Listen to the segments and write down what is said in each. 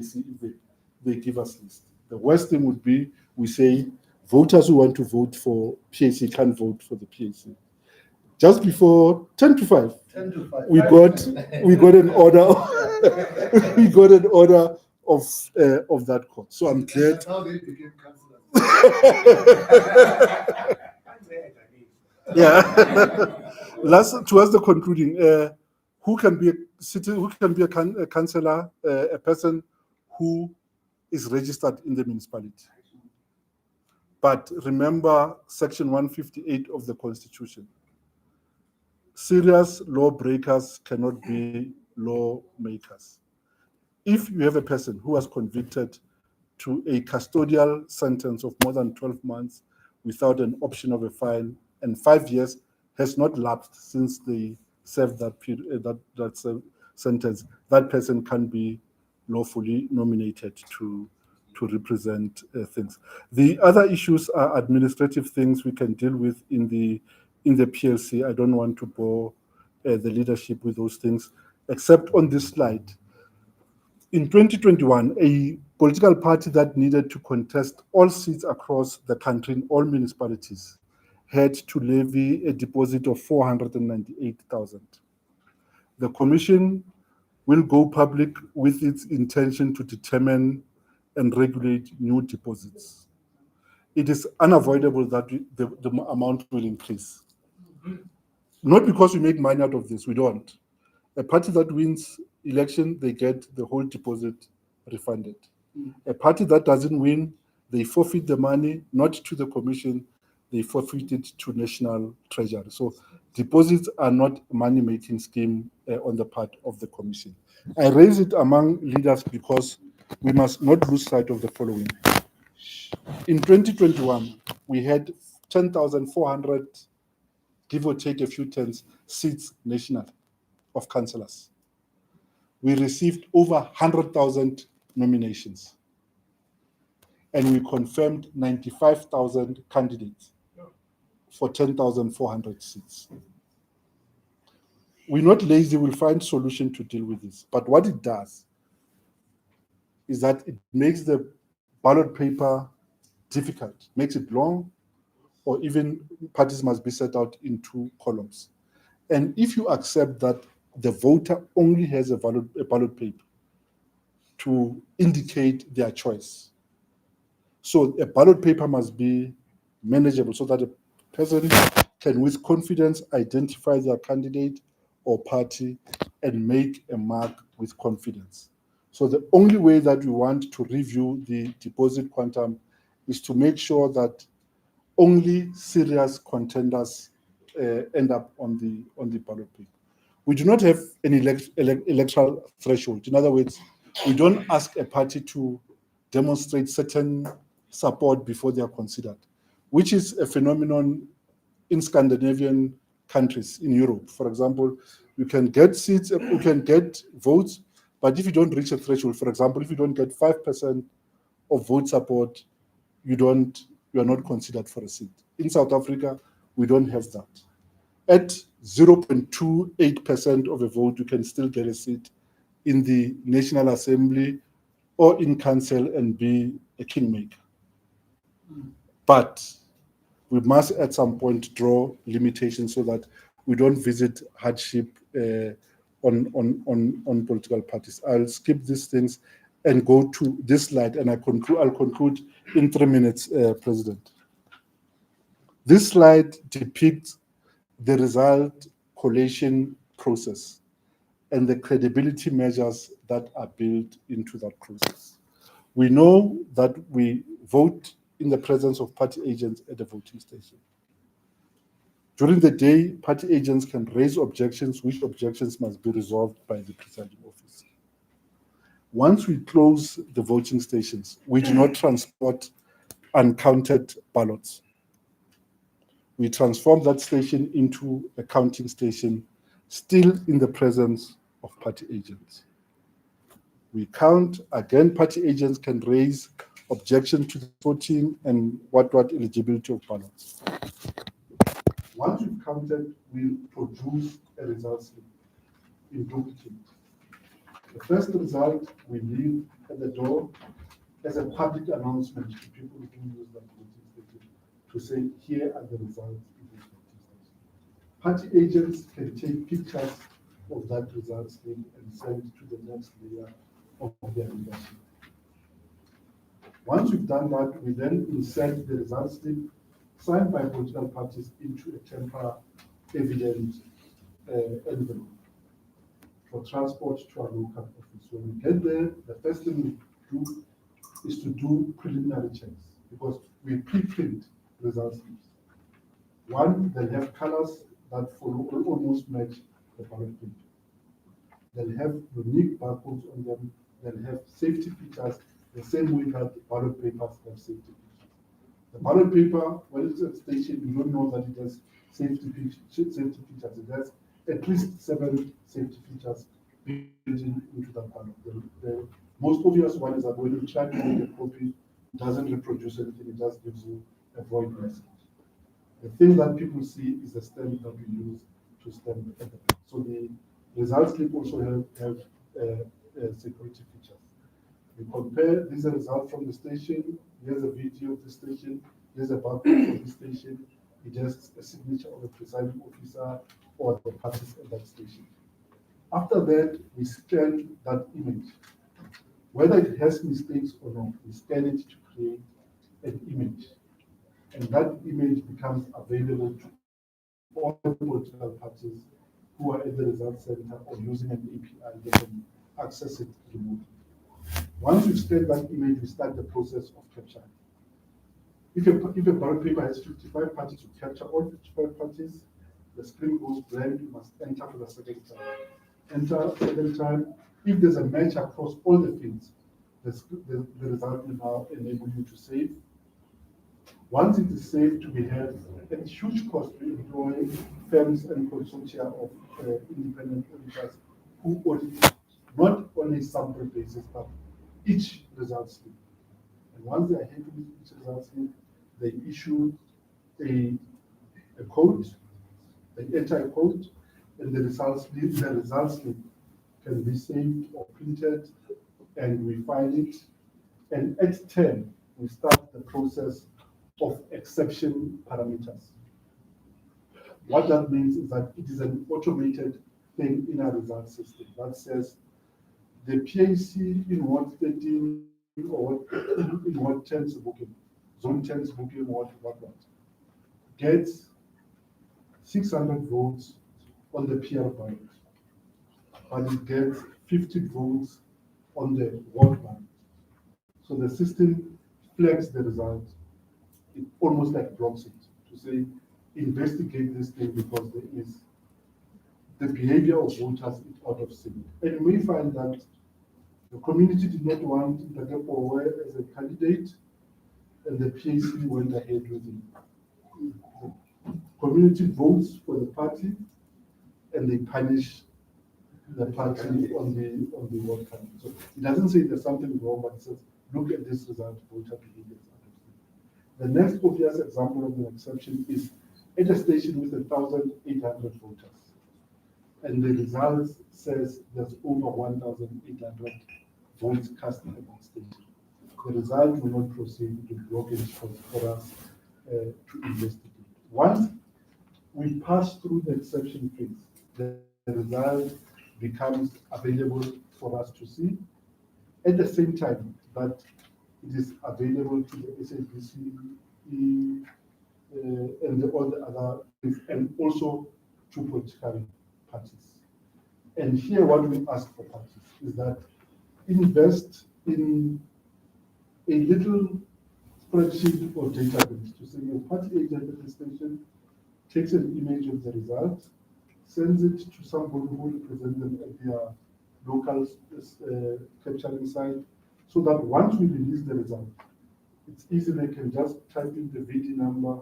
PAC if they give us list. The worst thing would be we say voters who want to vote for PAC can't vote for the PAC. Just before 10 to 5, we got an order. We got an order of that court. So I'm glad. That's how they became councillors. Yeah. Towards the concluding, who can be a citizen? Who can be a councillor? A person who is registered in the municipality. But remember, Section 158 of the Constitution. Serious lawbreakers cannot be lawmakers. If you have a person who was convicted to a custodial sentence of more than 12 months without an option of a fine, and 5 years has not lapsed since they served that period, that sentence, that person can be lawfully nominated to represent things. The other issues are administrative things we can deal with in the PLC. I don't want to bore the leadership with those things, except on this slide. In 2021, a political party that needed to contest all seats across the country in all municipalities had to levy a deposit of 498,000. The commission will go public with its intention to determine and regulate new deposits. It is unavoidable that the amount will increase. Not because we make money out of this, we don't. A party that wins election, they get the whole deposit refunded. A party that doesn't win, they forfeit the money, not to the commission, they forfeit it to National Treasury. So deposits are not a money-making scheme on the part of the commission. I raise it among leaders because we must not lose sight of the following. In 2021, we had 10,400, give or take a few tens, seats national of councillors. We received over 100,000 nominations, and we confirmed 95,000 candidates for 10,400 seats. We're not lazy, we'll find solution to deal with this. But what it does is that it makes the ballot paper difficult, makes it long, or even parties must be set out in 2 columns. And if you accept that the voter only has a ballot paper to indicate their choice, so a ballot paper must be manageable so that a person can with confidence identify their candidate or party and make a mark with confidence. So the only way that we want to review the deposit quantum is to make sure that only serious contenders end up on the ballot paper. We do not have an electoral threshold. In other words, we don't ask a party to demonstrate certain support before they are considered, which is a phenomenon in Scandinavian countries, in Europe. For example, you can get seats, you can get votes, but if you don't reach a threshold, for example, if you don't get 5% of vote support, you are not considered for a seat. In South Africa, we don't have that. At 0.28% of a vote, you can still get a seat in the National Assembly or in council and be a kingmaker. But we must at some point draw limitations so that we don't visit hardship on political parties. I'll skip these things and go to this slide, and I'll conclude in 3 minutes, President. This slide depicts the result collation process and the credibility measures that are built into that process. We know that we vote in the presence of party agents at the voting station. During the day, party agents can raise objections, which objections must be resolved by the presiding officer. Once we close the voting stations, we do not transport uncounted ballots. We transform that station into a counting station, still in the presence of party agents. We count, again, party agents can raise objection to the voting and what eligibility of ballots. Once we've counted, we produce a result in duplicate. The first result we leave at the door as a public announcement to people who use that voting station to say, here are the results in this voting station. Party agents can take pictures of that result slip and send it to the next layer of their leadership. Once we've done that, we then insert the result slip signed by political parties into a temper evident envelope for transport to our local office. When we get there, the first thing we do is to do preliminary checks because we pre-print result slips. One, they'll have colors that almost match the ballot paper. They'll have unique barcodes on them. They'll have safety features the same way that ballot papers have safety features. The ballot paper, when it's at station, you don't know that it has safety features. It has at least 7 safety features built into that ballot. The most obvious one is that when you try to make a copy, it doesn't reproduce anything, it just gives you a void message. The thing that people see is the stamp that we use to stamp the paper. So the results slip also have security features. We compare these results from the station. Here's a video of the station. Here's a barcode of the station. It has a signature of the presiding officer or the parties at that station. After that, we scan that image. Whether it has mistakes or not, we scan it to create an image. And that image becomes available to all the political parties who are at the results center or using an API, they can access it remotely. Once we scan that image, we start the process of capturing. If a ballot paper has 55 parties, you capture all 55 parties, the screen goes blank, you must enter for the second time. Enter second time. If there's a match across all the fields, the result will now enable you to save. Once it is saved, we have a huge cost to employ firms and consortia of independent auditors who audit not on a sample basis, but each result slip. And once they are happy with each result slip, they issue a code, they enter a code, and the result slip can be saved or printed, and we file it. And at 10, we start the process of exception parameters. What that means is that it is an automated thing in our result system that says the PAC in Ward 13 or in Ward 10's booking, Zone 10's booking, what, gets 600 votes on the PR ballot, but it gets 50 votes on the ward ballot. So the system flags the result. It almost like blocks it to say, investigate this thing because there is the behavior of voters is out of sync. And we find that the community did not want Ntatepo as a candidate, and the PAC went ahead with him. The community votes for the party, and they punish the party on the ward count. So it doesn't say there's something wrong, but it says, look at this result, voter behavior is out of sync. The next obvious example of an exception is at a station with 1,800 voters. And the result says there's over 1,800 votes cast at that station. The result will not proceed to blockage for us to investigate. Once we pass through the exception phase, the result becomes available for us to see. At the same time that it is available to the SABC and all the other things, and also to political parties. And here what we ask for parties is that invest in a little spreadsheet or database to say your party agent at the station takes an image of the result, sends it to somebody who will present them at their local capturing site, so that once we release the result, it's easy, they can just type in the VD number,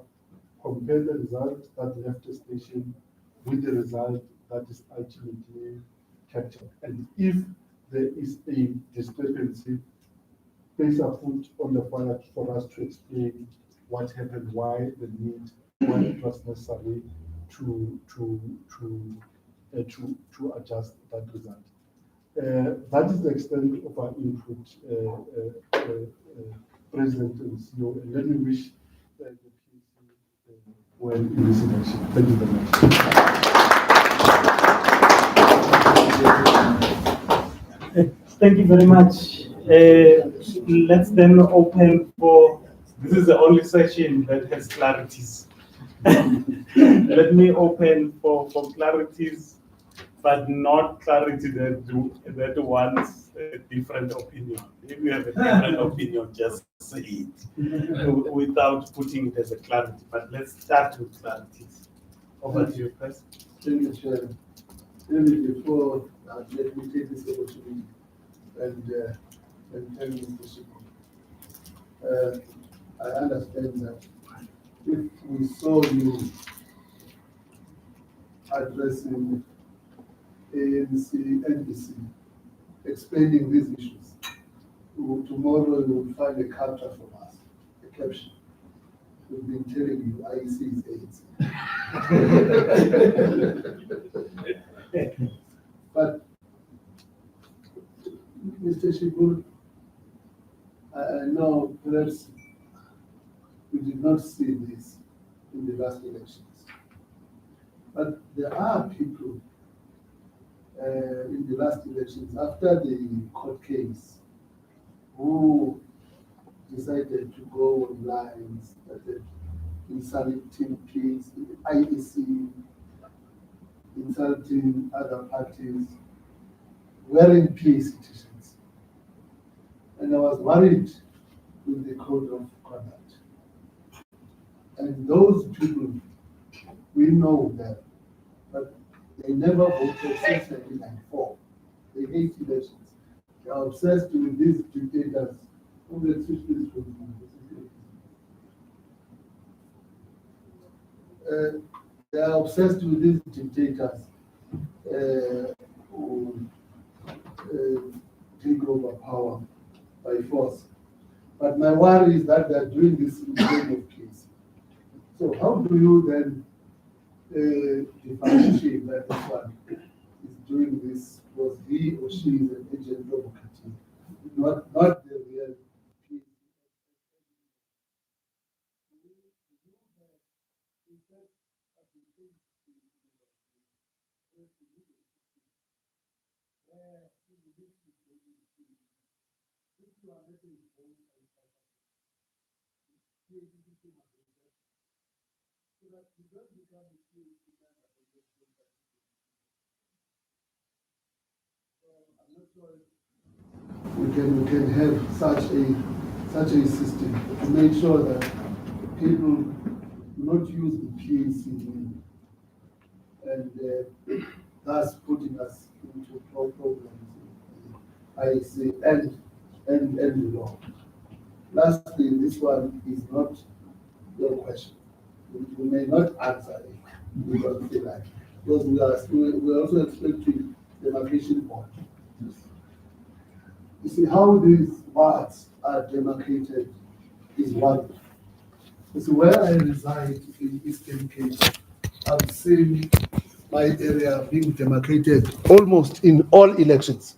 compare the result that left the station with the result that is ultimately captured. And if there is a discrepancy, place a foot on the fire for us to explain what happened, why the need, why it was necessary to adjust that result. That is the extent of our input, President and CEO. And let me wish the PAC well in this election. Thank you very much. Thank you very much. Let's then open for, this is the only session that has clarities. Let me open for clarities, but not clarity that wants a different opinion. If you have a different opinion, just say it without putting it as a clarity. But let's start with clarities. Over to you, Chris. Thank you, Chair. Really, before let me take this opportunity and tell Mr. Shipu. I understand that if we saw you addressing ANC, NDC, explaining these issues, tomorrow you will find a capture from us, a caption. We've been telling you IEC is AIDS. But Mr. Shipu, I know perhaps we did not see this in the last elections. But there are people in the last elections, after the court case, who decided to go online, started insulting peace, IEC, insulting other parties, wearing peace citizens. And I was worried with the code of conduct. And those people, we know them, but they never voted since 1994. They hate elections. They are obsessed with these dictators. They are obsessed with these dictators who take over power by force. But my worry is that they are doing this in the name of peace. So how do you then differentiate that this one is doing this because he or she is an agent of Okati, not the real peace? We can have such a system to make sure that people do not use the PAC and thus putting us into problems. I say and the law. Lastly, this one is not your question. We may not answer it. We don't feel like, because we are also expecting the demarcation board. You see how these wards are demarcated is one. You see, where I reside in Eastern Cape, I've seen my area being demarcated almost in all elections.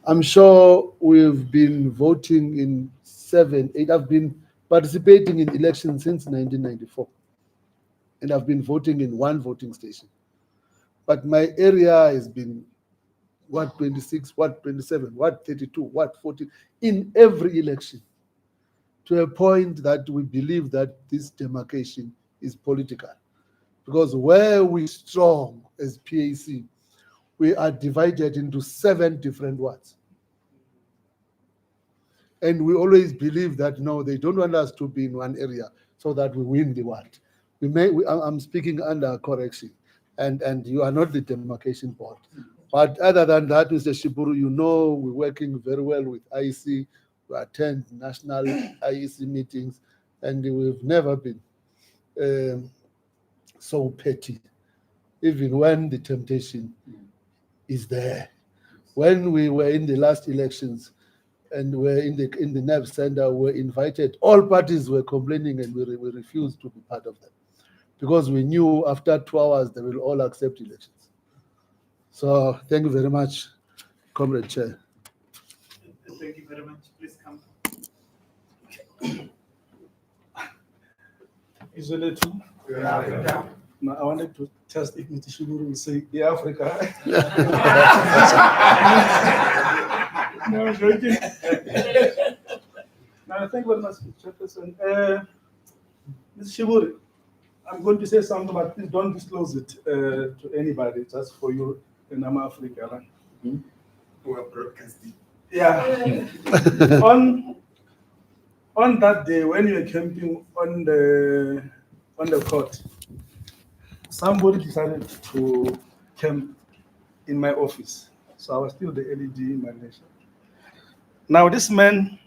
I'm sure we've been voting in 7, 8. I've been participating in elections since 1994. And I've been voting in one voting station. But my area has been what 26, what 27, what 32, what 40, in every election, to a point that we believe that this demarcation is political. Because where we're strong as PAC, we are divided into 7 different wards. And we always believe that, no, they don't want us to be in one area so that we win the ward. I'm speaking under correction, and you are not the demarcation board. But other than that, Mr. Shiburu, you know we're working very well with IEC. We attend national IEC meetings, and we've never been so petty, even when the temptation is there. When we were in the last elections and were in the NEB center, we were invited. All parties were complaining, and we refused to be part of them, because we knew after 2 hours they will all accept elections. So thank you very much, Comrade Chair. Thank you very much. Please come. Is it true? Yeah. No, I wanted to test if Mr. Shiguru will say, yeah, Africa. No, I'm joking. No, thank you very much, Chairperson. Mr. Shiguru, I'm going to say something, but please don't disclose it to anybody, just for you in Africa. Right? We're broadcasting. Yeah. on that day when you were camping on the court, somebody decided to camp in my office. So I was still the LED in my nation. Now this man,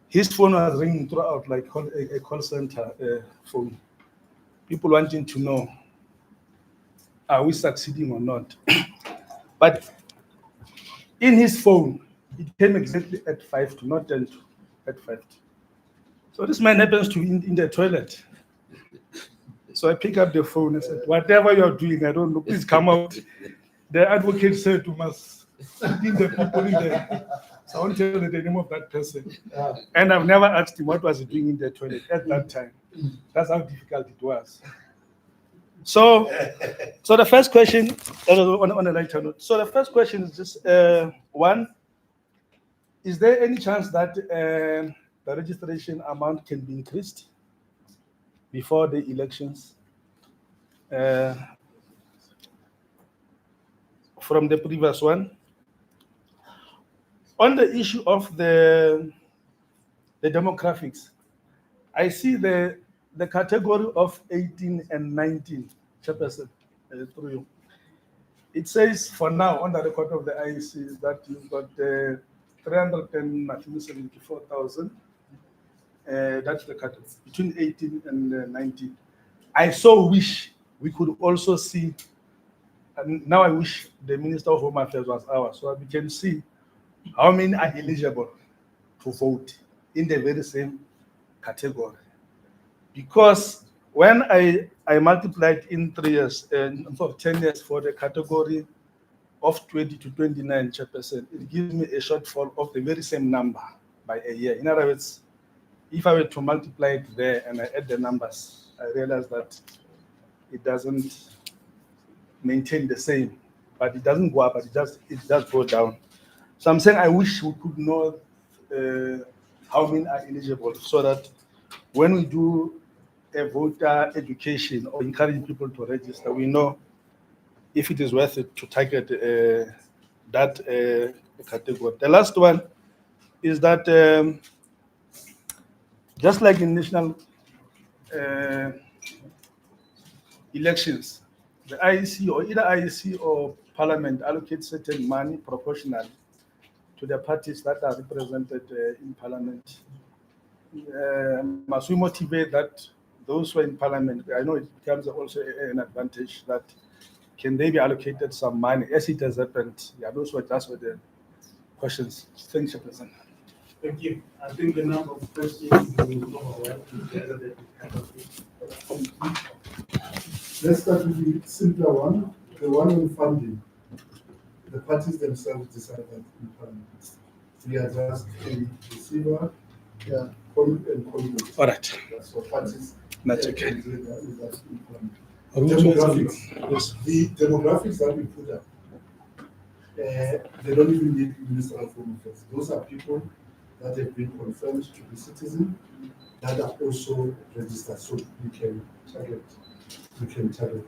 his phone was ringing throughout like a call center phone. People wanting to know, are we succeeding or not? But in his phone, it came exactly at 5 to, not 10 to, at 5 to. So this man happens to be in the toilet. So I pick up the phone and said, whatever you're doing, I don't know, please come out. The advocate said you must in the people in there. So I won't tell you the name of that person. And I've never asked him what was he doing in the toilet at that time. That's how difficult it was. So the first question, on a lighter note. So the first question is just one, is there any chance that the registration amount can be increased before the elections? From the previous one. On the issue of the demographics, I see the category of 18 and 19, Chairperson, through you. It says for now on the record of the IEC that you've got 374,000. That's the category between 18 and 19. I so wish we could also see, and now I wish the Minister of Home Affairs was ours, so we can see how many are eligible to vote in the very same category. Because when I multiplied in 3 years, and for 10 years for the category of 20 to 29, Chairperson, it gives me a shortfall of the very same number by a year. In other words, if I were to multiply it there and I add the numbers, I realize that it doesn't maintain the same, but it doesn't go up, but it does go down. So I'm saying I wish we could know how many are eligible so that when we do a voter education or encouraging people to register, we know if it is worth it to target that category. The last one is that just like in national elections, the IEC or either IEC or Parliament allocates certain money proportionally to the parties that are represented in Parliament. Must we motivate that those who are in Parliament? I know it becomes also an advantage that can they be allocated some money as it has happened? Yeah, those were just the questions. Thanks, Chairperson. Thank you. I think the number of questions will go well together that we have. Let's start with the simpler one, the one on funding. The parties themselves decide that in Parliament. We are just a receiver, and conduit. All right. So parties. That's okay. With that in Parliament. Demographics. Yes. The demographics that we put up, they don't even need Minister of Home Affairs. Those are people that have been confirmed to be citizens that are also registered, so we can target those.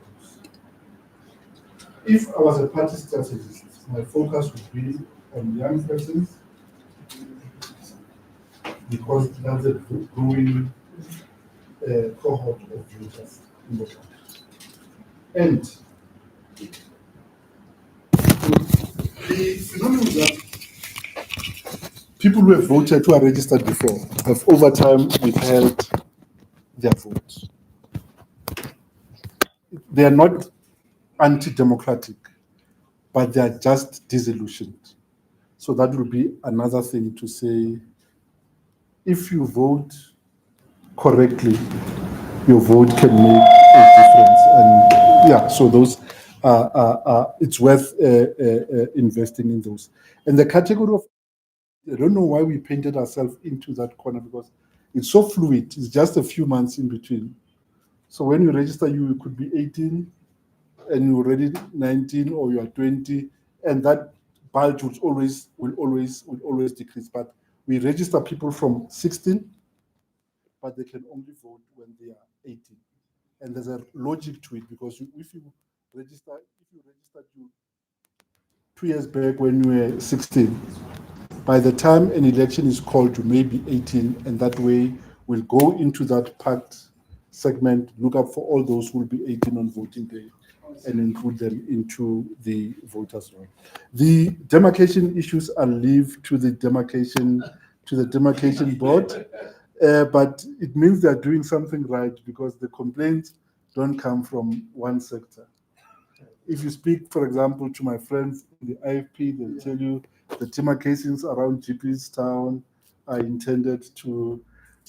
If I was a party strategist, my focus would be on young persons because that's a growing cohort of voters in the country. And the phenomenon that people who have voted, who are registered before, have over time withheld their votes. They are not anti-democratic, but they are just disillusioned. So that will be another thing to say. If you vote correctly, your vote can make a difference. And yeah, so those it's worth investing in those. And the category of, I don't know why we painted ourselves into that corner, because it's so fluid. It's just a few months in between. So when you register, you could be 18 and you're already 19 or you are 20, and that bulge will always decrease. But we register people from 16, but they can only vote when they are 18. And there's a logic to it, because if you registered you 2 years back when you were 16, by the time an election is called, you may be 18, and that way we'll go into that packed segment, look up for all those who will be 18 on voting day, and include them into the voters' roll. The demarcation issues are left to the demarcation board, but it means they're doing something right, because the complaints don't come from one sector. If you speak, for example, to my friends in the IFP, they'll tell you the demarcations around GP's town are intended to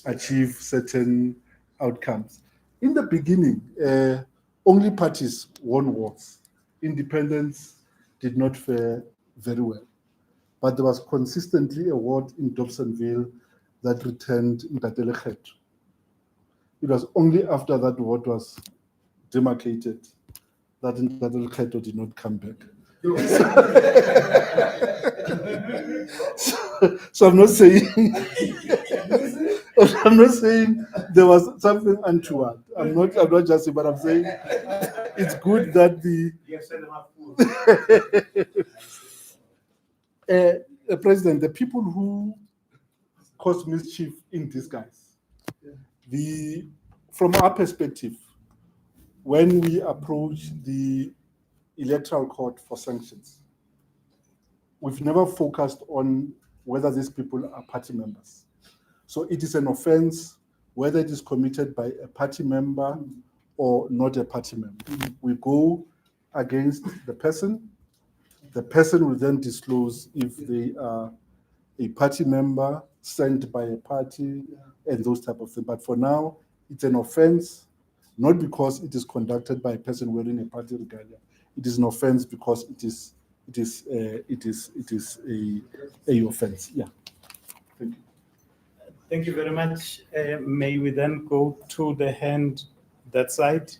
achieve certain outcomes. In the beginning, only parties won wards. Independents did not fare very well. But there was consistently a ward in Dobsonville that returned Nkatele Kgetho. It was only after that ward was demarcated that Nkatele Kgetho did not come back. So I'm not saying there was something untoward. I'm not just saying, but I'm saying it's good that the President, the people who cause mischief in disguise, from our perspective, when we approach the Electoral Court for sanctions, we've never focused on whether these people are party members. So it is an offense whether it is committed by a party member or not a party member. We go against the person. The person will then disclose if they are a party member sent by a party and those type of things. But for now, it's an offense, not because it is conducted by a person wearing a party regalia. It is an offense because it is a offense. Yeah. Thank you. Thank you very much. May we then go to the hand that side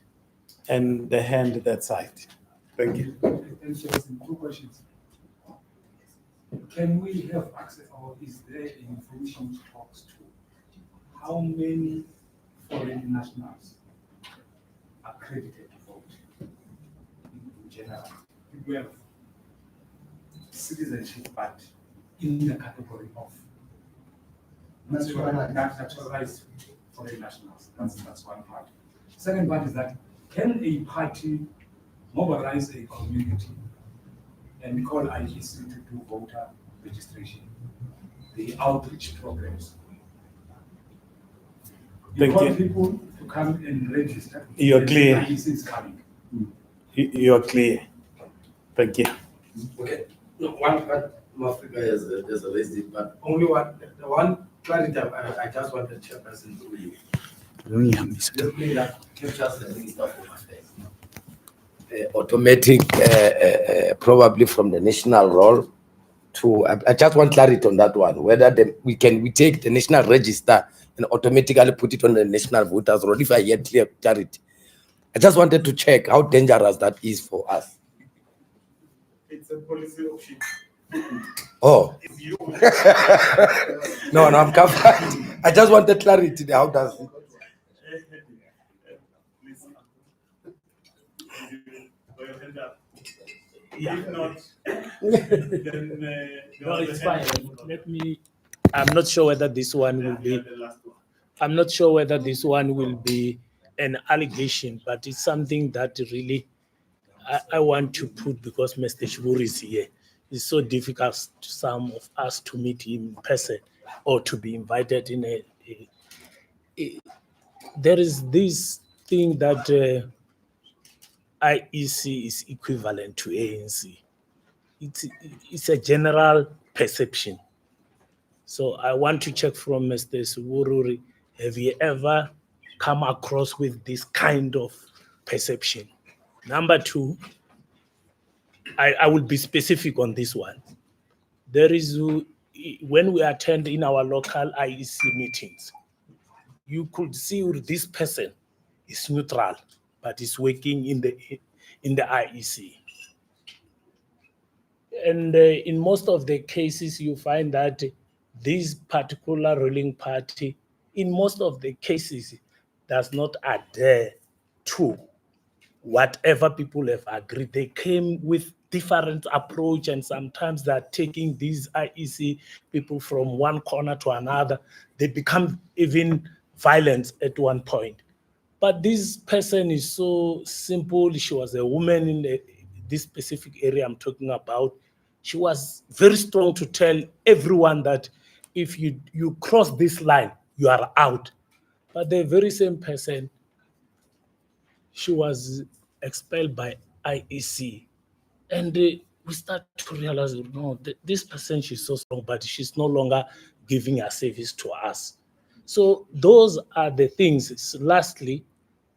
and the hand that side. Thank you. Two questions. Can we have access, or is there information to talks to how many foreign nationals are accredited to vote in general? We have citizenship, but in the category of naturalized foreign nationals. That's one part. Second part is that, can a party mobilize a community and call IGC to do voter registration, the outreach programs? You call people to come and register. You're clear. IGC is coming. You're clear. Thank you. Okay. No, one part Africa has raised it, but only one clarity I just want the chairperson to leave. Definitely that captures the Minister for Affairs. Automatic, probably from the national roll to. I just want clarity on that one. Whether we take the national register and automatically put it on the national voters roll. If I get clear clarity, I just wanted to check how dangerous that is for us. It's a policy option. Oh. It's you. No, I'm covered. I just wanted clarity. How does it? Yeah. If not, then no, it's fine. Let me. I'm not sure whether this one will be. I'm not sure whether this one will be an allegation, but it's something that really I want to put, because Mr. Shiburi is here. It's so difficult to some of us to meet him in person or to be invited in there is this thing that IEC is equivalent to ANC. It's a general perception. So I want to check from Mr. Subururi, have you ever come across with this kind of perception? Number two, I will be specific on this one. There is, when we attend in our local IEC meetings, you could see this person is neutral, but is working in the IEC. And in most of the cases, you find that this particular ruling party, in most of the cases, does not adhere to whatever people have agreed. They came with different approach, and sometimes they're taking these IEC people from one corner to another. They become even violent at one point. But this person is so simple. She was a woman in this specific area I'm talking about. She was very strong to tell everyone that if you cross this line, you are out. But the very same person, she was expelled by IEC. And we start to realize, no, this person, she's so strong, but she's no longer giving her service to us. So those are the things. Lastly,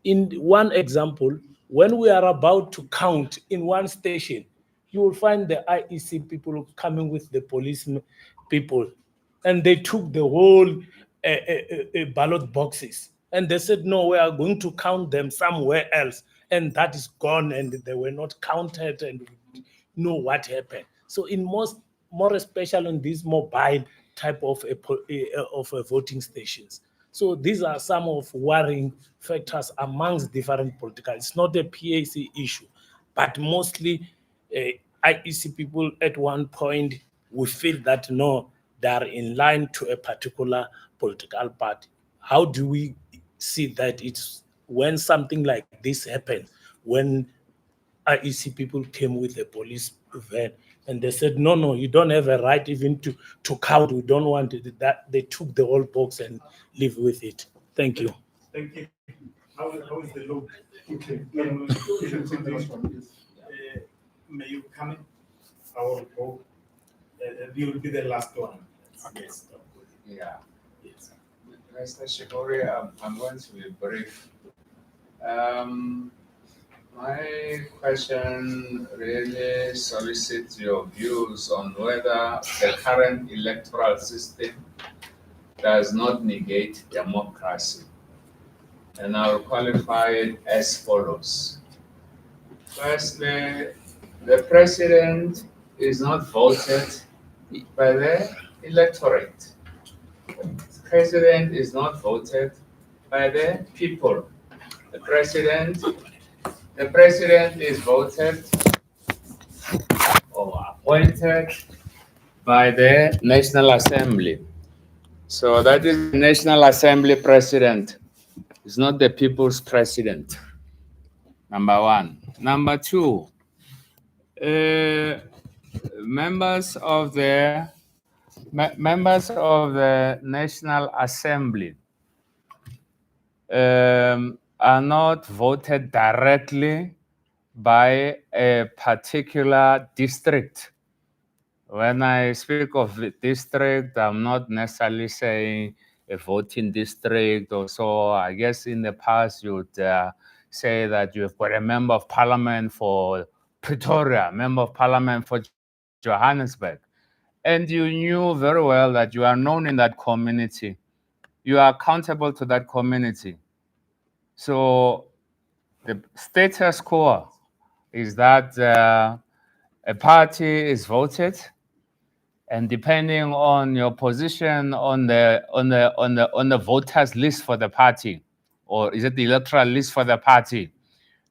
in one example, when we are about to count in one station, you will find the IEC people coming with the police people, and they took the whole ballot boxes, and they said, no, we are going to count them somewhere else, and that is gone, and they were not counted, and we know what happened. So in more especially on these mobile type of voting stations. So these are some of worrying factors amongst different political. It's not a PAC issue, but mostly IEC people at one point we feel that no, they are in line to a particular political party. How do we see that it's when something like this happens, when IEC people came with a police van and they said, no, no, you don't have a right even to count. We don't want it. That they took the whole box and live with it. Thank you. Thank you. How is the law? Okay. May you come in? I will go. You will be the last one. Yes. Yeah, Yes. Mr. Shikori, I'm going to be brief. My question really solicits your views on whether the current electoral system does not negate democracy. And I'll qualify it as follows. Firstly, the president is not voted by the electorate. The president is not voted by the people. The president is voted or appointed by the National Assembly. So that is the National Assembly president. It's not the people's president. Number one. Number two, members of the National Assembly are not voted directly by a particular district. When I speak of the district, I'm not necessarily saying a voting district or so. I guess in the past you would say that you've got a member of parliament for Pretoria, member of parliament for Johannesburg. And you knew very well that you are known in that community. You are accountable to that community. So the status quo is that a party is voted, and depending on your position on the voters list for the party, or is it the electoral list for the party,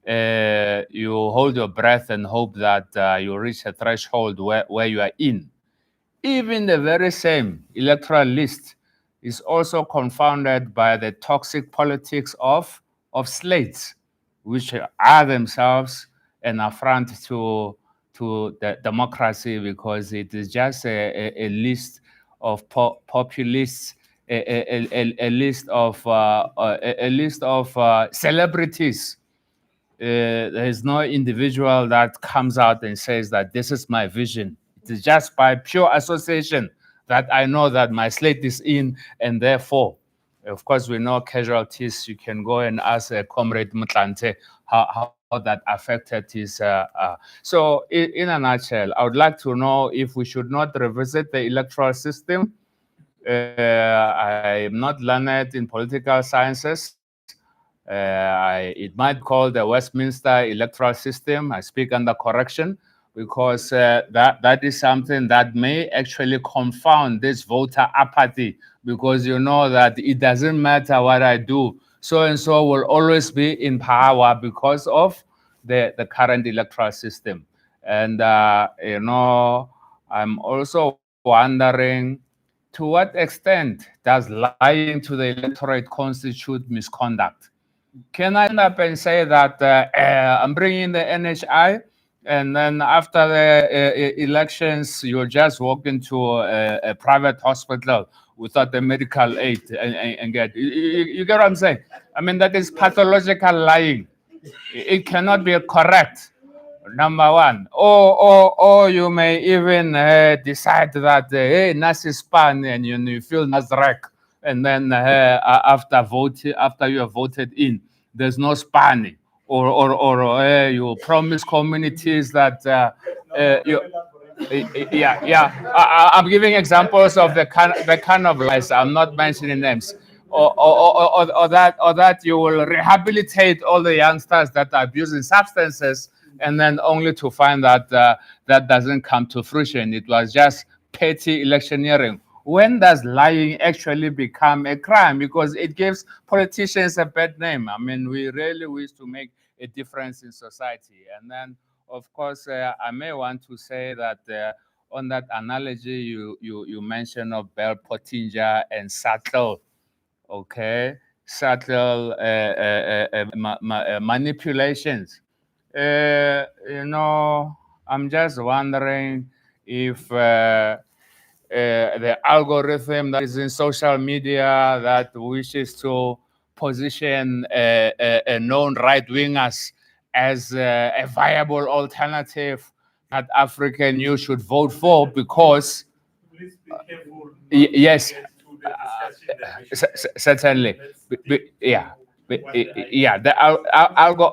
you hold your breath and hope that you reach a threshold where you are in. Even the very same electoral list is also confounded by the toxic politics of slates, which are themselves an affront to the democracy, because it is just a list of populists, a list of celebrities. There is no individual that comes out and says that this is my vision. It is just by pure association that I know that my slate is in, and therefore, of course, we know casualties. You can go and ask Comrade Mutlante how that affected his. So, in a nutshell, I would like to know if we should not revisit the electoral system. I'm not learned in political sciences. It might be called the Westminster electoral system. I speak under correction because that is something that may actually confound this voter apathy, because you know that it doesn't matter what I do, so and so will always be in power because of the current electoral system. And I'm also wondering, to what extent does lying to the electorate constitute misconduct? Can I end up and say that I'm bringing the NHI, and then after the elections, you'll just walk into a private hospital without the medical aid and get, you get what I'm saying? I mean, that is pathological lying. It cannot be correct. Number one, or you may even decide that hey, Nasi span, and you feel Nasrek, and then after you have voted in, there's no spanning, or you promise communities that you. I'm giving examples of the kind of lies. I'm not mentioning names. Or that you will rehabilitate all the youngsters that are abusing substances, and then only to find that that doesn't come to fruition. It was just petty electioneering. When does lying actually become a crime? Because it gives politicians a bad name. I mean, we really wish to make a difference in society. And then, of course, I may want to say that on that analogy you mentioned of Bell Pottinger and Sattel, okay, subtle manipulations. I'm just wondering if the algorithm that is in social media that wishes to position a known right wingers as a viable alternative that African youth should vote for, because Please be careful. yes, To the discussion that we certainly. Let's Yeah. what the Yeah, the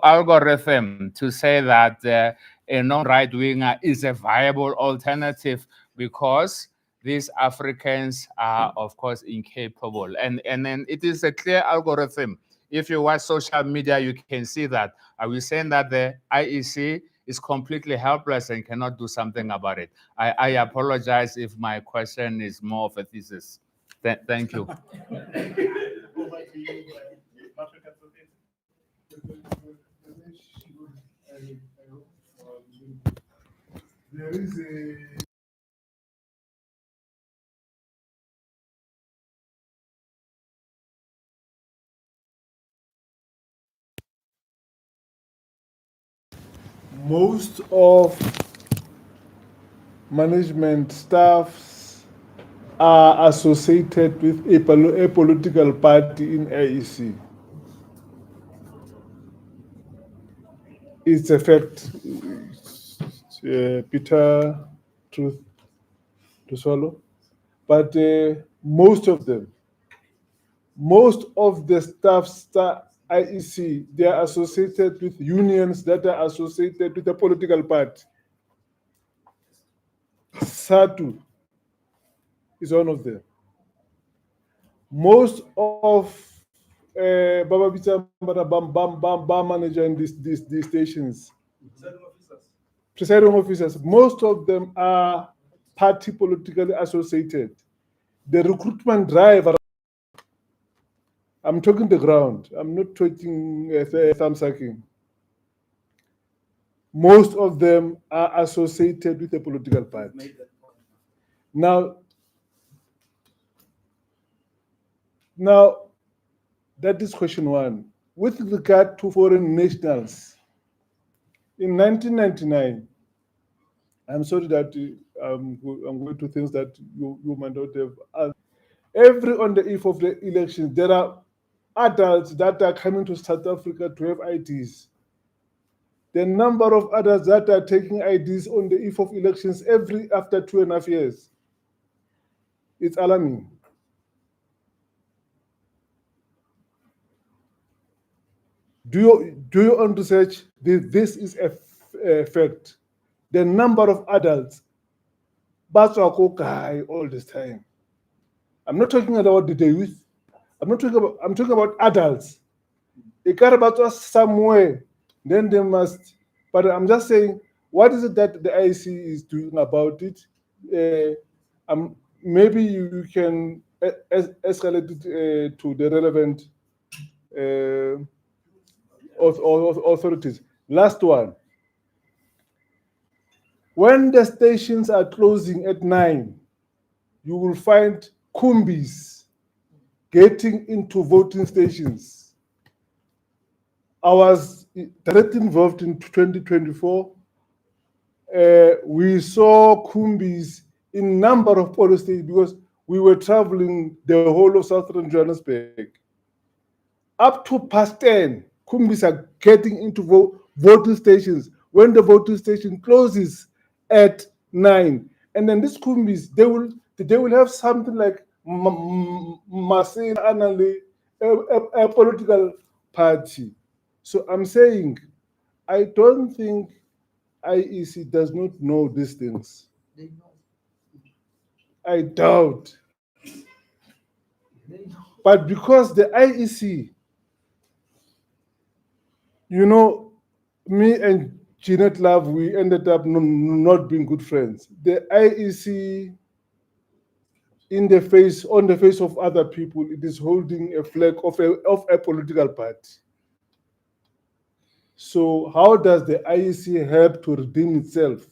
algorithm to say that a non-right winger is a viable alternative because these Africans are, of course, incapable. And then it is a clear algorithm. If you watch social media, you can see that. Are we saying that the IEC is completely helpless and cannot do something about it? I apologize if my question is more of a thesis. Thank you. over to you, African Society. There is a most of management staffs are associated with a political party in AEC. It's a fact. Peter, truth to swallow. But most of them, most of the staffs IEC, they are associated with unions that are associated with a political party. SATU is one of them. Most of Baba Bita Bam manager in these stations, presiding officers, most of them are party politically associated. The recruitment drive, I'm talking the ground, I'm not talking thumb sucking. Most of them are associated with a political party. Now, that is question one. With regard to foreign nationals, in 1999, I'm sorry that I'm going to things that you might not have. On the eve of the election, there are adults that are coming to South Africa to have IDs. The number of adults that are taking IDs on the eve of elections after 2.5 years, it's alarming. Do you on research? This is a fact. The number of adults, but high all this time. I'm not talking about the youth. I'm talking about adults. They care about us somewhere. Then they must. But I'm just saying, what is it that the IEC is doing about it? Maybe you can escalate it to the relevant authorities. Last one. When the stations are closing at 9, you will find kumbis getting into voting stations. I was directly involved in 2024. We saw kumbis in number of police stations because we were traveling the whole of southern Johannesburg. Up to past 10, kumbis are getting into voting stations when the voting station closes at 9. And then these kumbis, they will have something like Masin Anali, a political party. So I'm saying, I don't think IEC does not know these things. I doubt. But because the IEC, you know, me and Jeanette Love, we ended up not being good friends. The IEC, on the face of other people, it is holding a flag of a political party. So how does the IEC help to redeem itself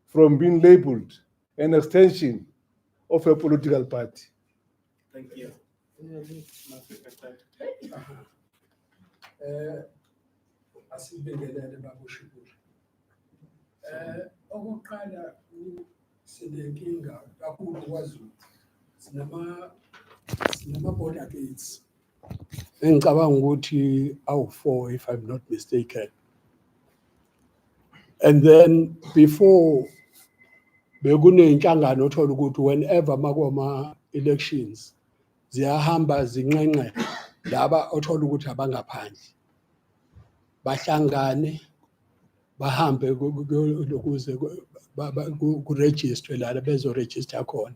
from being labeled an extension of a political party? Thank you. Asibingelele babushukuru. Okokuqala sinenkinga kakhulu kwaZulu. Sinama border gates. Engicabanga ukuthi awu4 if I'm not mistaken. And then before bekuneyinhlangano othola ukuthi whenever makoma elections ziyahamba zinqenqe laba othola ukuthi abangaphandle bahlangane bahambe ukuze kuregister la bezoregister khona.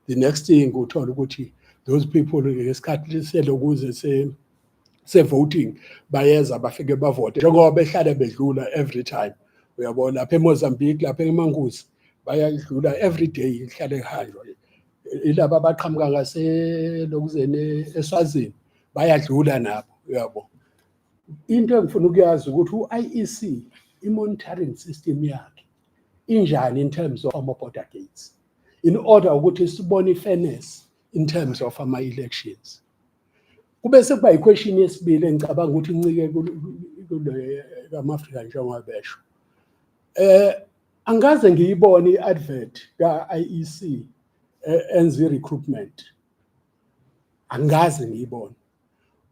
The next thing uthola ukuthi those people ngesikhathi selokuze se voting bayeza bafike bavote njengoba behlala bedlula every time. Uyabona lapha eMozambique lapha eMangusi bayadlula every day ihlale ehanjwa. Ilaba abaqhamuka ngase lokuzene eSwazini bayadlula nabo uyabo. Into engifuna ukuyazi ukuthi uIEC i-monitoring system yakhe injani in terms of ama-border gates in order ukuthi sibone i-fairness in terms of ama-elections. Kube sekuba yi-question yesibili engicabanga ukuthi incike kule kama-Afrika njengoba besho. Angaze ngiyibone i-advert ka-IEC enze recruitment. Angaze ngiyibone.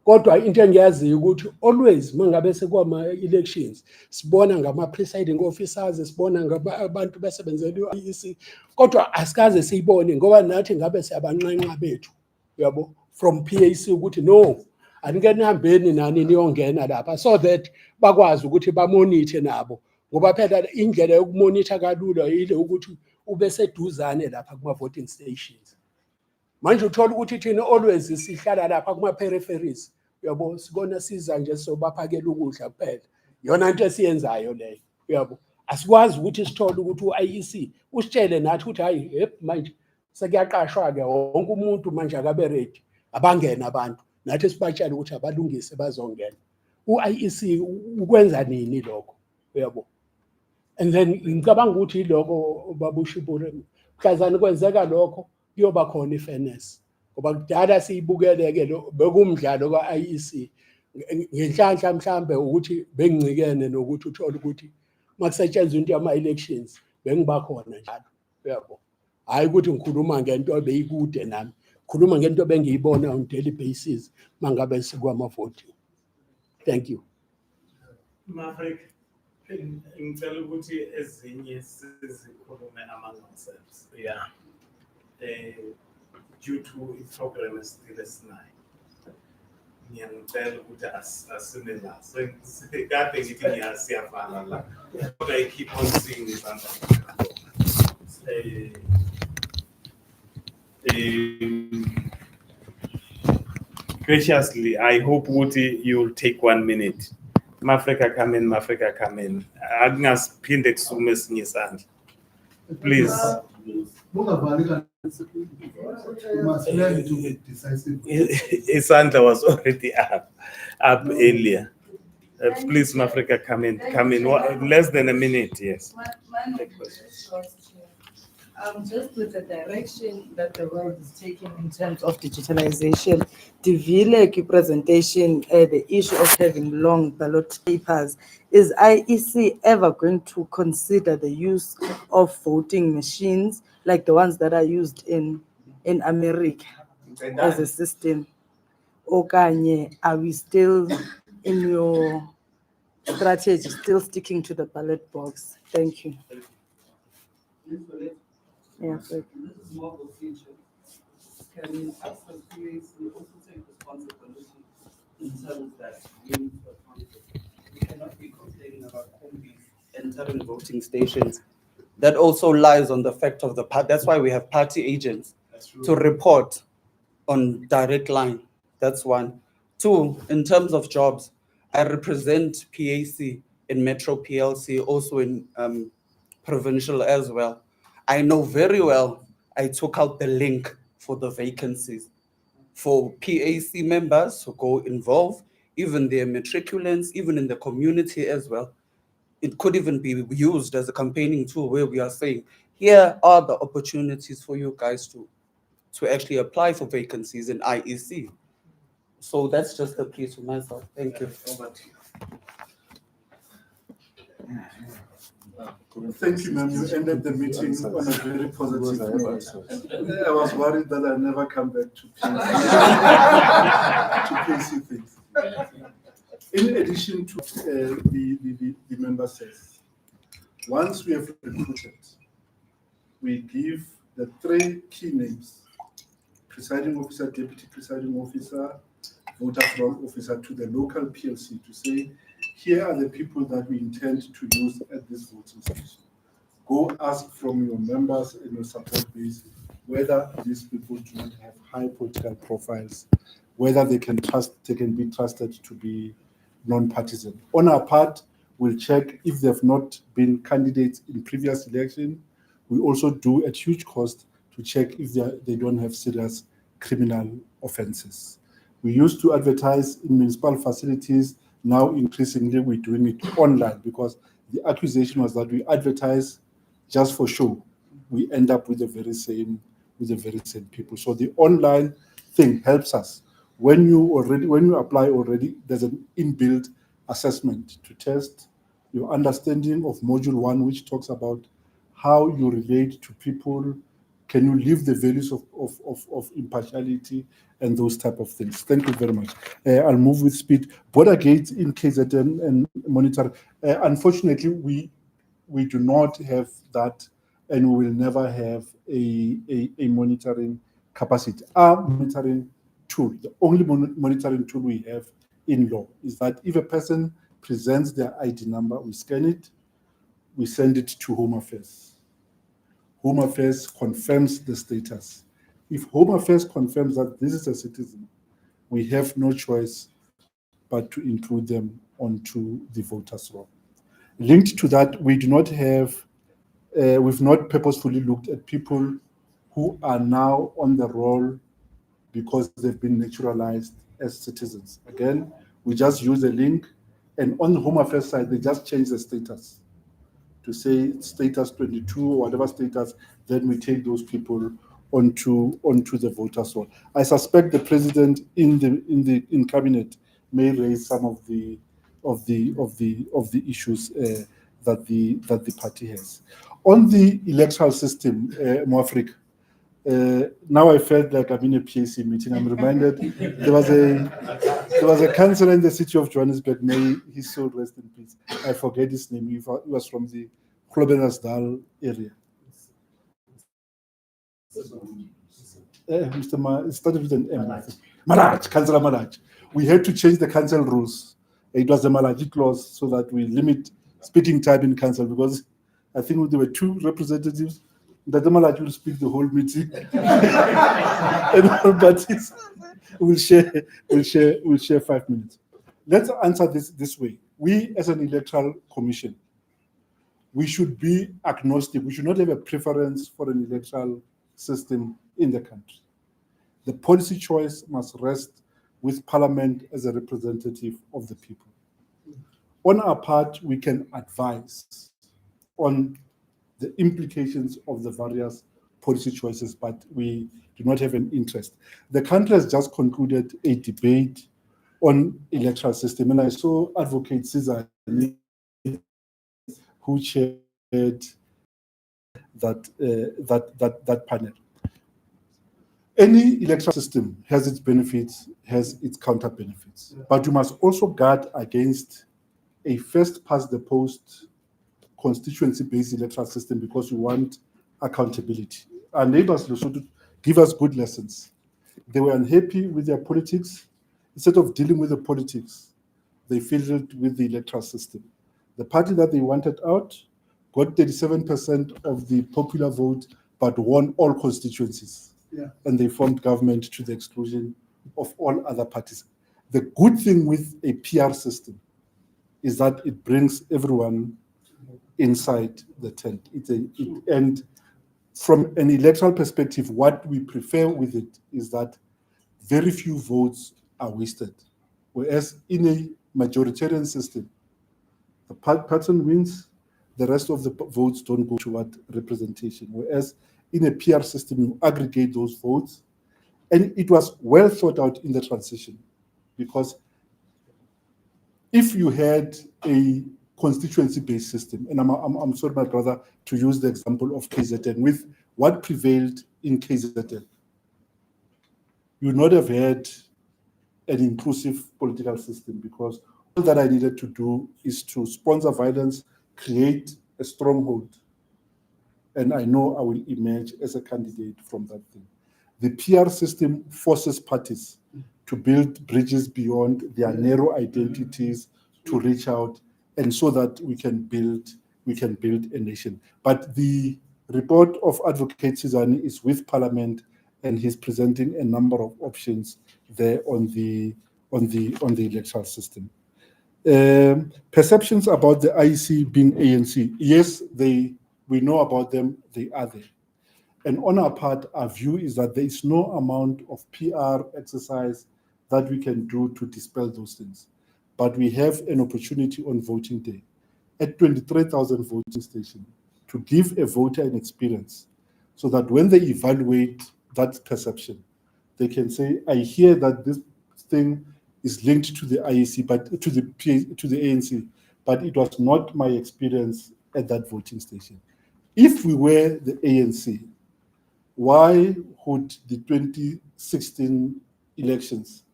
Kodwa into engiyaziyo ukuthi always mangabe sekwama elections sibona ngama presiding officers sibona ngabantu besebenzela iEC kodwa asikaze siyibone ngoba nathi ngabe siyabanqanqa bethu yabo from PAC ukuthi no anike nihambeni nani niyongena lapha so that bakwazi ukuthi bamonithe nabo ngoba phela indlela yokumonitha kalula ile ukuthi ube seduzane lapha kuma voting stations. Manje uthola ukuthi thina always sihlala lapha kuma peripheries uyabo sibona siza nje sobaphakela ukudla kuphela yona into esiyenzayo leyo uyabo asikwazi ukuthi sithole ukuthi uIEC usitshele nathi ukuthi hayi manje sekuyaqashwa ke wonke umuntu manje akabe ready abangena abantu nathi sibatshela ukuthi abalungise bazongena uIEC ukwenza nini lokho uyabo. And then ngicabanga ukuthi iloko babushibule mhlazana kwenzeka lokho kuyoba khona ifairness ngoba kudala siyibukele-ke lo bekumdlalo ka-IEC ngenhlanhla mhlambe ukuthi bengicikene nokuthi uthole ukuthi makusetshenzwa into yama-elections bengibakhona njalo uyabo hhayi ukuthi ngikhuluma ngento ebeyikude nami ngikhuluma ngento bengiyibona on daily basis mangabe sikwama-voting. Thank you. Maverick, ngicela ukuthi ezinye sizikhulume among ourselves. Yeah. Due to its program is still as 9. ngiyangicela ukuthi asime la. Kade ngithi ngiyasiyafana la. But I keep on seeing this under. Graciously, I hope Woody you'll take 1 minute. Mafrika come in, Mafrika come in. Akungasphinde kusukume esinye isandla. Please. Bungavaleka. You must learn to be decisive. Isandla was already up earlier. Please, Mafrika, come in. Less than a minute, yes. Just with the direction that the world is taking in terms of digitalization, the VLEC presentation, the issue of having long ballot papers, is IEC ever going to consider the use of voting machines like the ones that are used in America as a system? Okanye, are we still in your strategy, still sticking to the ballot box? Thank you. Yeah, This is more of a feature. Can us as PAC also take responsibility in terms that we cannot be complaining about combis entering voting stations? That also lies on the fact of the part. That's why we have party agents to report on direct line. That's one. Two, in terms of jobs, I represent PAC in Metro PLC, also in provincial as well. I know very well, I took out the link for the vacancies for PAC members who go involved, even their matriculants, even in the community as well. It could even be used as a campaigning tool where we are saying, here are the opportunities for you guys to actually apply for vacancies in IEC. So that's just a piece for myself. Thank you. Thank you, ma'am. You ended the meeting on a very positive note. I was worried that I never come back to PC things. In addition to the member says, once we have recruited, we give the 3 key names: presiding officer, deputy presiding officer, voter roll officer, to the local PLC to say, here are the people that we intend to use at this voting station. Go ask from your members and your support base whether these people do not have high political profiles, whether they can be trusted to be non-partisan. On our part, we'll check if they've not been candidates in previous election. We also do at huge cost to check if they don't have serious criminal offenses. We used to advertise in municipal facilities. Now, increasingly, we're doing it online because the accusation was that we advertise just for show. We end up with the very same people. So the online thing helps us. When you apply already, there's an inbuilt assessment to test your understanding of module 1, which talks about how you relate to people. Can you live the values of impartiality and those type of things? Thank you very much. I'll move with speed. Border gates in KZN and monitor. Unfortunately, we do not have that, and we will never have a monitoring capacity. Our monitoring tool, the only monitoring tool we have in law, is that if a person presents their ID number, we scan it, we send it to Home Affairs. Home Affairs confirms the status. If Home Affairs confirms that this is a citizen, we have no choice but to include them onto the voters' roll. Linked to that, we do not have, we've not purposefully looked at people who are now on the roll because they've been naturalized as citizens. Again, we just use a link, and on the Home Affairs side, they just change the status to say status 22 or whatever status, then we take those people onto the voters' roll. I suspect the president in cabinet may raise some of the issues that the party has. On the electoral system, Moafrika, now I felt like I'm in a PAC meeting. I'm reminded there was a councillor in the city of Johannesburg, may his soul rest in peace. I forget his name. He was from the Grobenasdal area. Mr. It started with an M. I think. Malaj, Councillor Malaj. We had to change the council rules. It was the Malaji clause so that we limit speaking time in council because I think there were 2 representatives. The Malaji will speak the whole meeting. And all parties will share 5 minutes. Let's answer this way. We, as an electoral commission, we should be agnostic. We should not have a preference for an electoral system in the country. The policy choice must rest with Parliament as a representative of the people. On our part, we can advise on the implications of the various policy choices, but we do not have an interest. The country has just concluded a debate on electoral system, and I saw Advocate Azania, who chaired that panel. Any electoral system has its benefits, has its counter benefits, but you must also guard against a first past the post constituency-based electoral system because you want accountability. Our neighbors Lesotho give us good lessons. They were unhappy with their politics. Instead of dealing with the politics, they fiddled with the electoral system. The party that they wanted out got 37% of the popular vote, but won all constituencies. Yeah. And they formed government to the exclusion of all other parties. The good thing with a PR system is that it brings everyone inside the tent. And from an electoral perspective, what we prefer with it is that very few votes are wasted. Whereas in a majoritarian system, the person wins, the rest of the votes don't go toward representation. Whereas in a PR system, you aggregate those votes. And it was well thought out in the transition because if you had a constituency-based system, and I'm sorry, my brother, to use the example of KZN, with what prevailed in KZN, you would not have had an inclusive political system because all that I needed to do is to sponsor violence, create a stronghold, and I know I will emerge as a candidate from that thing. The PR system forces parties to build bridges beyond their narrow identities to reach out, and so that we can build a nation. But the report of Advocate Azania is with Parliament, and he's presenting a number of options there on the electoral system. Perceptions about the IEC being ANC. Yes, we know about them, they are there. And on our part, our view is that there is no amount of PR exercise that we can do to dispel those things. But we have an opportunity on voting day at 23,000 voting stations to give a voter an experience so that when they evaluate that perception, they can say, I hear that this thing is linked to the IEC, but to the ANC, but it was not my experience at that voting station. If we were the ANC, why would the 2016 elections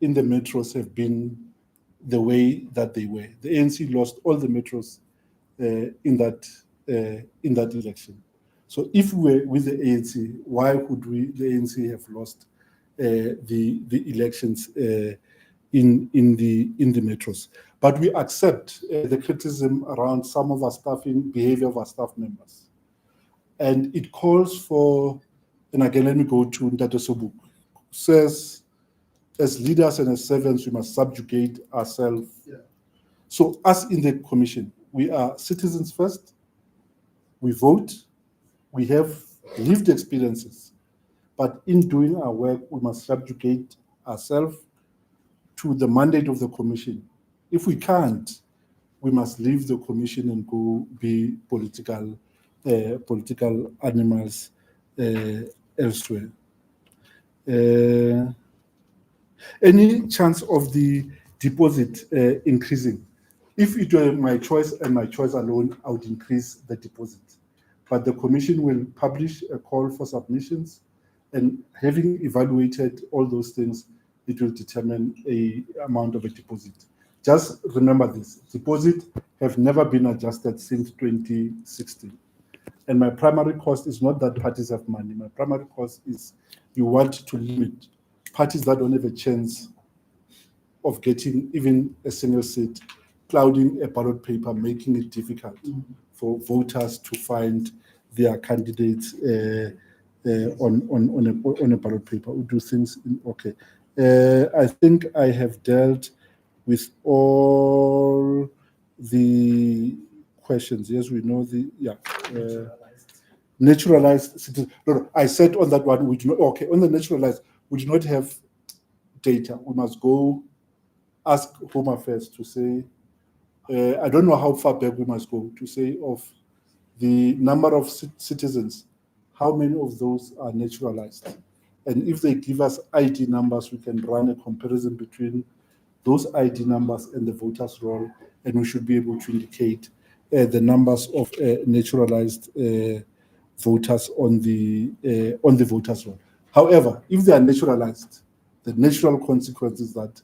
in the metros have been the way that they were? The ANC lost all the metros in that election. So if we were with the ANC, why would the ANC have lost the elections in the metros? But we accept the criticism around some of our staffing behavior of our staff members, and it calls for. And again, let me go to Ndate Sobuk. Says, as leaders and as servants, we must subjugate ourselves. Yeah. So us in the commission, we are citizens first, we vote, we have lived experiences, but in doing our work, we must subjugate ourselves to the mandate of the commission. If we can't, we must leave the commission and go be political animals elsewhere. Any chance of the deposit increasing? If it were my choice and my choice alone, I would increase the deposit. But the commission will publish a call for submissions, and having evaluated all those things, it will determine a amount of a deposit. Just remember this, deposit have never been adjusted since 2016. And my primary cost is not that parties have money. My primary cost is you want to limit parties that don't have a chance of getting even a single seat, clouding a ballot paper, making it difficult for voters to find their candidates on a ballot paper. We do things okay. I think I have dealt with all the questions. Yes, we know naturalized citizens. No, I said on that one, we do not, okay, on the naturalized, we do not have data. We must go ask Home Affairs to say, I don't know how far back we must go to say of the number of citizens, how many of those are naturalized? And if they give us ID numbers, we can run a comparison between those ID numbers and the voters' roll, and we should be able to indicate the numbers of naturalized voters on the voters' roll. However, if they are naturalized, the natural consequence is that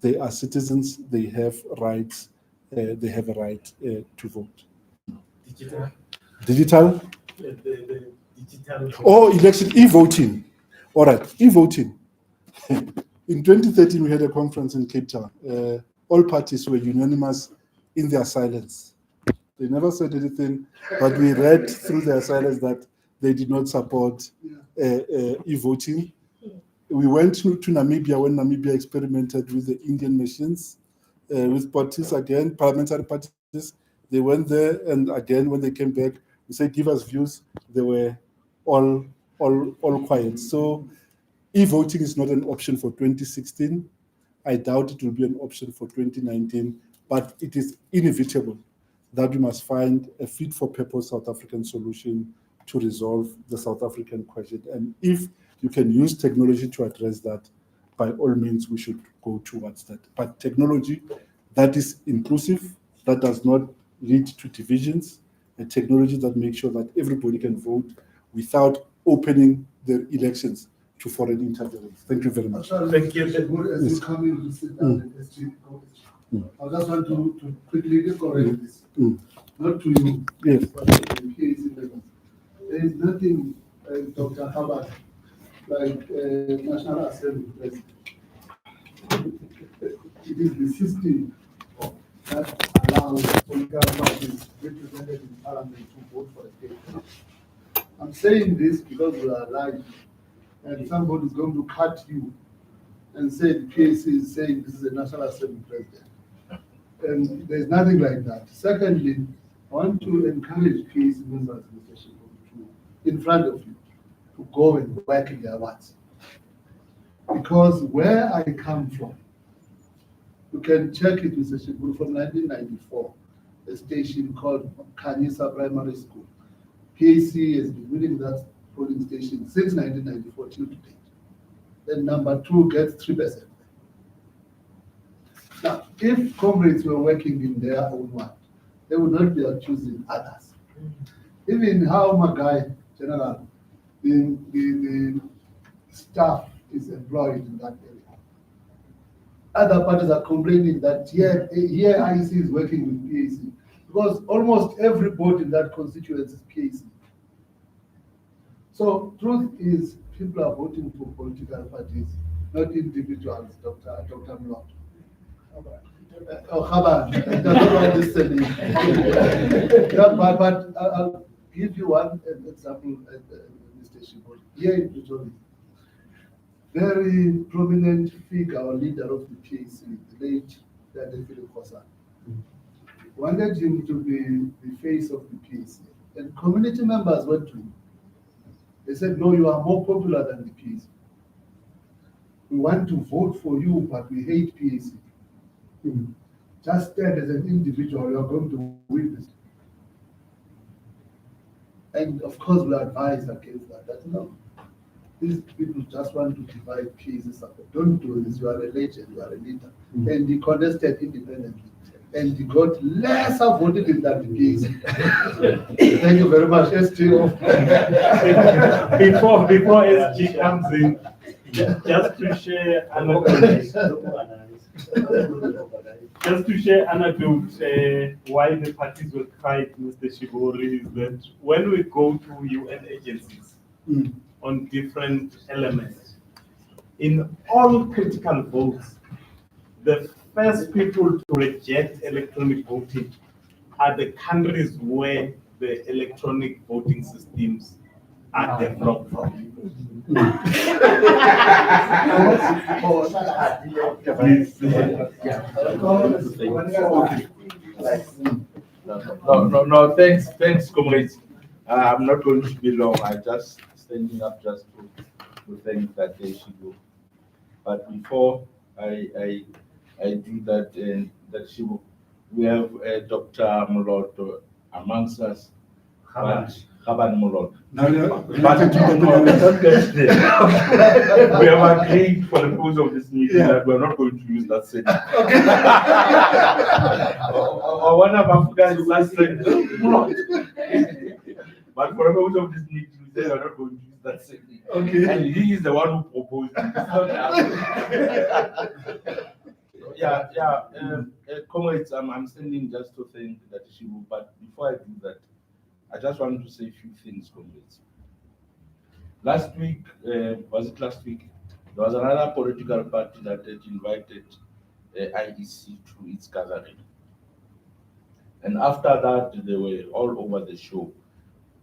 they are citizens, they have rights, they have a right to vote. Digital. Digital? The digital. Oh, election, e-voting. All right, e-voting. In 2013, we had a conference in Cape Town. All parties were unanimous in their silence. They never said anything, but we read through their silence that they did not support e-voting. We went to Namibia when Namibia experimented with the Indian machines, with parties again, parliamentary parties. They went there, and again, when they came back, we said, give us views. They were all quiet. So e-voting is not an option for 2016. I doubt it will be an option for 2019, but it is inevitable that we must find a fit-for-purpose South African solution to resolve the South African question. And if you can use technology to address that, by all means, we should go towards that. But technology that is inclusive, that does not lead to divisions, a technology that makes sure that everybody can vote without opening the elections to foreign interference. Thank you very much. Thank you. As you come in to sit down and SG, I just want to quickly correct this. Not to you, Yes. but to the PAC members. There is nothing, Dr. Hubbard, like National Assembly president. It is the system that allows political parties represented in parliament to vote for a state. I'm saying this because we are live, and somebody is going to cut you and say the PAC is saying this is a National Assembly president. And there's nothing like that. Secondly, I want to encourage PAC members, Mr. Shikobu, in front of you, to go and work in their words. Because where I come from, you can check it, Mr. Shikobu, from 1994, a station called Kanyisa Primary School. PAC has been winning that polling station since 1994 till today. Then number 2 gets 3%. Now, if comrades were working in their own one, they would not be accusing others. Even how Magai, General, the staff is employed in that area. Other parties are complaining that here IEC is working with PAC, because almost everybody in that constituency is PAC. So truth is, people are voting for political parties, not individuals, Dr. Mlot. Chabad, that's listening. But I'll give you one example, Mr. Shibori. Here in Pretoria, very prominent figure or leader of the PAC, the late Dade Philip Kosa, wanted him to be the face of the PAC. And community members went to him. They said, no, you are more popular than the PAC. We want to vote for you, but we hate PAC. Just stand as an individual, you are going to win this. And of course, we advise against that. That no, these people just want to divide PAC support. Don't do this. You are a legend, you are a leader. And he contested independently. And he got lesser voted than the PAC. Thank you very much, SG. Before SG comes in, just to share another Just to share anecdote, why the parties were quiet, Mr. Shibori, is that when we go to UN agencies on different elements, in all critical votes, the first people to reject electronic voting are the countries where the electronic voting systems are developed from. Please. No, thanks, comrades. I'm not going to be long. I just standing up just to thank that Shibu. But before I do that, that Shibu, we have Dr. Mulot amongst us. Khaban Mulot. We have agreed for the purpose of this meeting that we're not going to use that setting. Or one of Africans last but for the purpose of this meeting, we say we're not going to use that setting. Okay. And he is the one who proposed it. Comrades, I'm standing just to thank that Shibu, but before I do that, I just wanted to say a few things, comrades. Last week, was it last week? There was another political party that had invited IEC to its gathering. And after that, they were all over the show,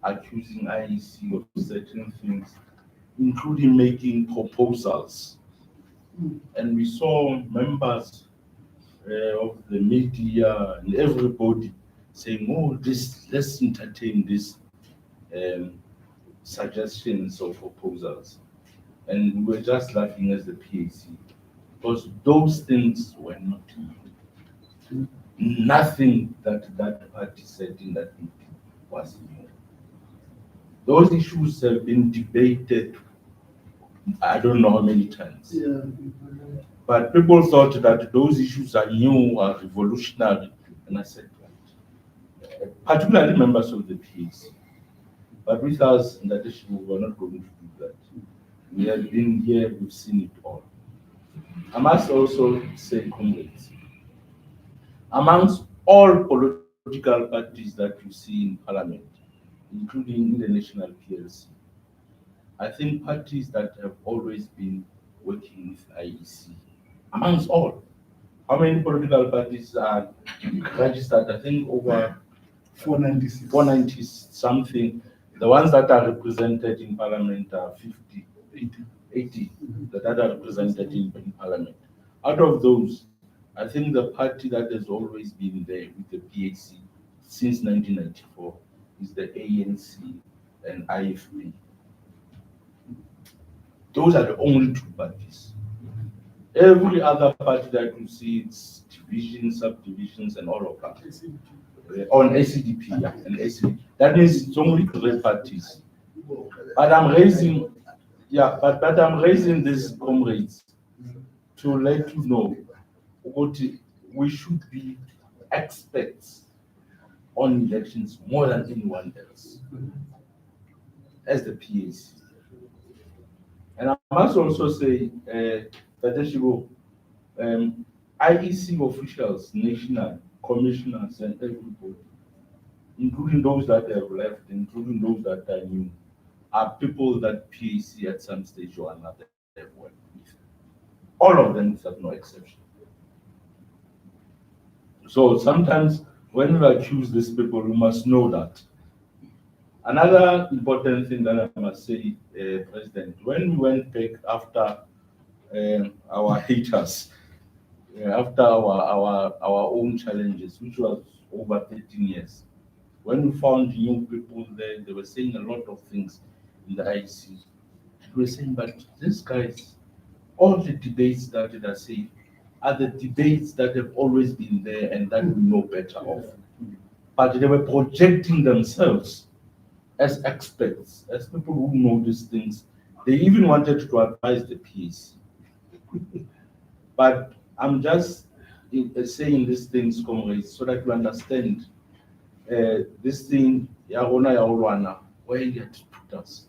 accusing IEC of certain things, including making proposals. And we saw members of the media and everybody saying, oh, let's entertain these suggestions or proposals. And we were just laughing as the PAC, because those things were not new. Nothing that party said in that meeting was new. Those issues have been debated, I don't know how many times. Yeah. But people thought that those issues are new, are revolutionary. And I said, right. Particularly members of the PAC. But with us in that issue, we're not going to do that. We have been here, we've seen it all. I must also say, comrades, amongst all political parties that you see in parliament, including the national PLC, I think parties that have always been working with IEC, amongst all. How many political parties are registered? I think over 496. 490 something. The ones that are represented in parliament are 50, 80 that are represented in parliament. Out of those, I think the party that has always been there with the PAC since 1994 is the ANC and IFP. Those are the only two parties. Every other party that you see, it's divisions, subdivisions, and all of that. On ACDP, yeah, and ACDP. That means it's only three parties. But I'm raising, but I'm raising these comrades to let you know what we should be experts on elections more than anyone else as the PAC. And I must also say that IEC officials, national commissioners, and everybody, including those that have left, including those that are new, are people that PAC at some stage or another have worked with. All of them without no exception. So sometimes when we accuse these people, we must know that. Another important thing that I must say, President, when we went back after our haters, after our own challenges, which was over 13 years, when we found new people there, they were saying a lot of things in the IC. We were saying, but these guys, all the debates that they are saying are the debates that have always been there and that we know better of. But they were projecting themselves as experts, as people who know these things. They even wanted to advise the PAC. But I'm just saying these things, comrades, so that you understand this thing, where it had put us.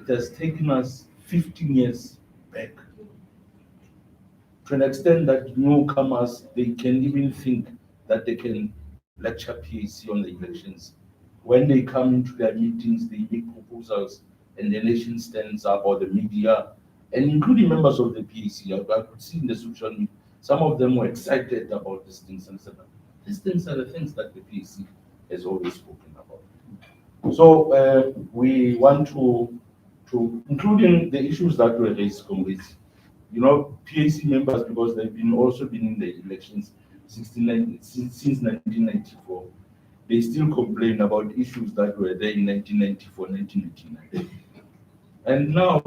It has taken us 15 years back to an extent that newcomers, they can even think that they can lecture PAC on the elections. When they come into their meetings, they make proposals and the nation stands up, or the media, and including members of the PAC. I could see in the social media, some of them were excited about these things and said, these things are the things that the PAC has always spoken about. So we want to including the issues that were raised from this, PAC members, because they've also been in the elections since 1994, they still complain about issues that were there in 1994, 1999. And now,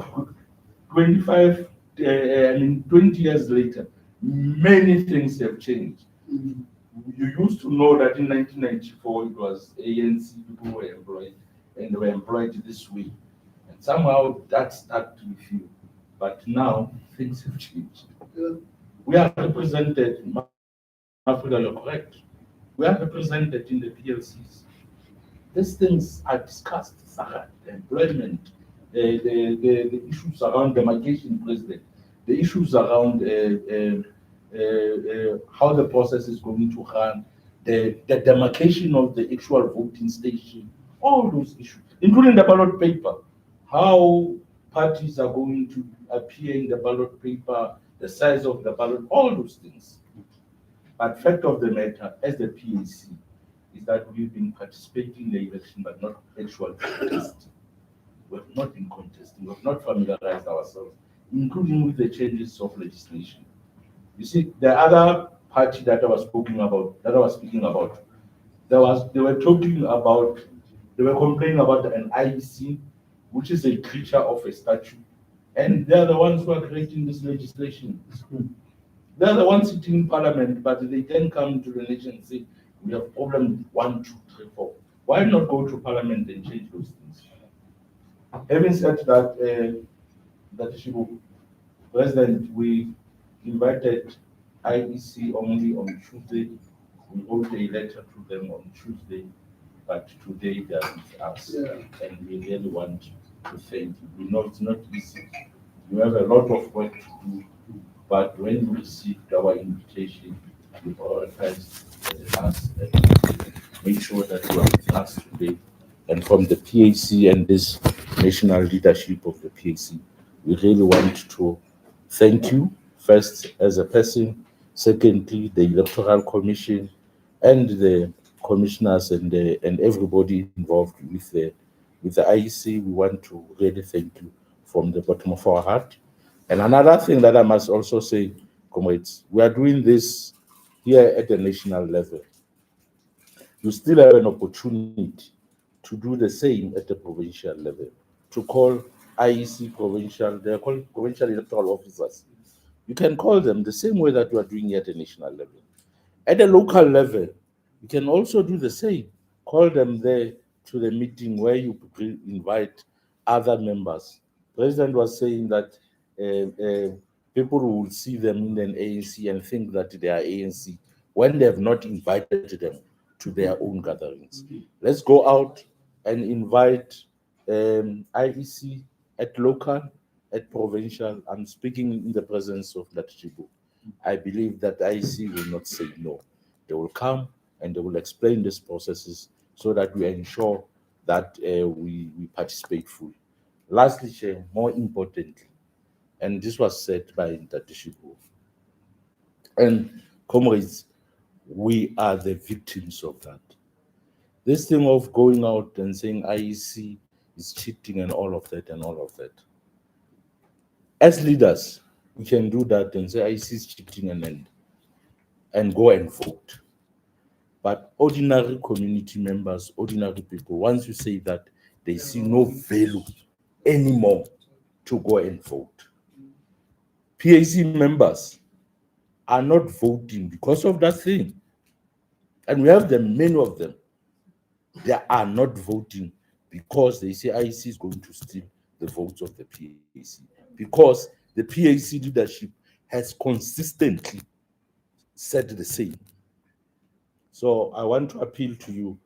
20 years later, many things have changed. You used to know that in 1994 it was ANC people were employed, and they were employed this way. And somehow that stuck with you. But now things have changed. We are represented, Africa, you're correct. We are represented in the PLCs. These things are discussed, employment, the issues around demarcation president, the issues around how the process is going to run, the demarcation of the actual voting station, all those issues, including the ballot paper, how parties are going to appear in the ballot paper, the size of the ballot, all those things. But fact of the matter, as the PAC, is that we've been participating in the election, but not actually contesting. We have not been contesting, we have not familiarized ourselves, including with the changes of legislation. You see, the other party that I was speaking about, they were complaining about an IEC, which is a creature of a statute, and they're the ones who are creating this legislation. They're the ones sitting in parliament, but they can come to the nation and say, we have problem 1, 2, 3, 4. Why not go to parliament and change those things? Having said that, President, we invited IEC only on Tuesday. We wrote a letter to them on Tuesday, but today they are with us, and we really want to thank you. We know it's not easy. You have a lot of work to do, but when you received our invitation, you prioritized us and make sure that you are with us today. And from the PAC and this national leadership of the PAC, we really want to thank you, first as a person, secondly, the Electoral Commission and the commissioners and everybody involved with the IEC. We want to really thank you from the bottom of our heart. And another thing that I must also say, comrades, we are doing this here at the national level. You still have an opportunity to do the same at the provincial level, to call IEC provincial, they're called provincial electoral officers. You can call them the same way that you are doing at the national level. At the local level, you can also do the same. Call them there to the meeting where you invite other members. The President was saying that people will see them in an ANC and think that they are ANC when they have not invited them to their own gatherings. Let's go out and invite IEC at local, at provincial. I'm speaking in the presence of Natijibu. I believe that IEC will not say no. They will come and they will explain these processes so that we ensure that we participate fully. Lastly, Chair, more importantly, and this was said by Ntatishibu, and comrades, we are the victims of that. This thing of going out and saying IEC is cheating and all of that. As leaders, we can do that and say IEC is cheating and go and vote. But ordinary community members, ordinary people, once you say that, they see no value anymore to go and vote. PAC members are not voting because of that thing. And we have them, many of them. They are not voting because they say IEC is going to steal the votes of the PAC. Because the PAC leadership has consistently said the same. So I want to appeal to you.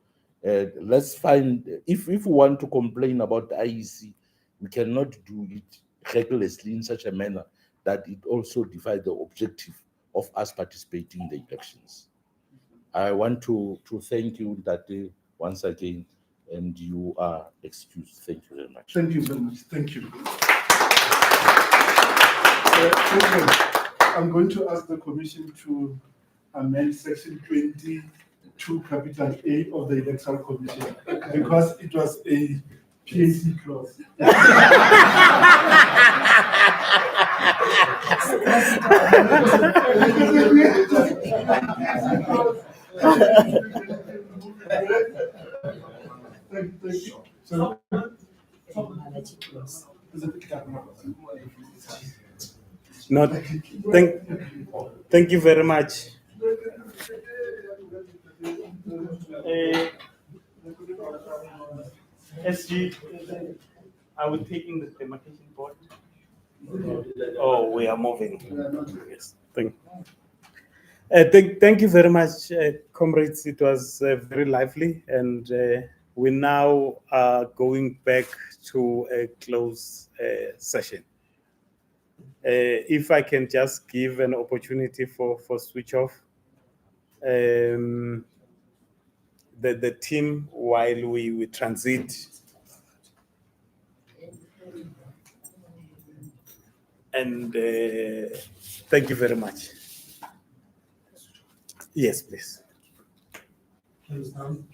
Let's find, if we want to complain about the IEC, we cannot do it recklessly in such a manner that it also defies the objective of us participating in the elections. I want to thank you, Tate, once again, and you are excused. Thank you very much. Thank you very much. Thank you. I'm going to ask the Commission to amend section 22, capital A of the Electoral Commission, because it was a PAC clause. Thank you. So, No, thank you very much. SG, are we taking the demarcation board? Oh, we are moving. Yes, thank you very much, comrades. It was very lively, and we now are going back to a closed session. If I can just give an opportunity for switch off the team while we transit. And thank you very much. Yes, please. Close down.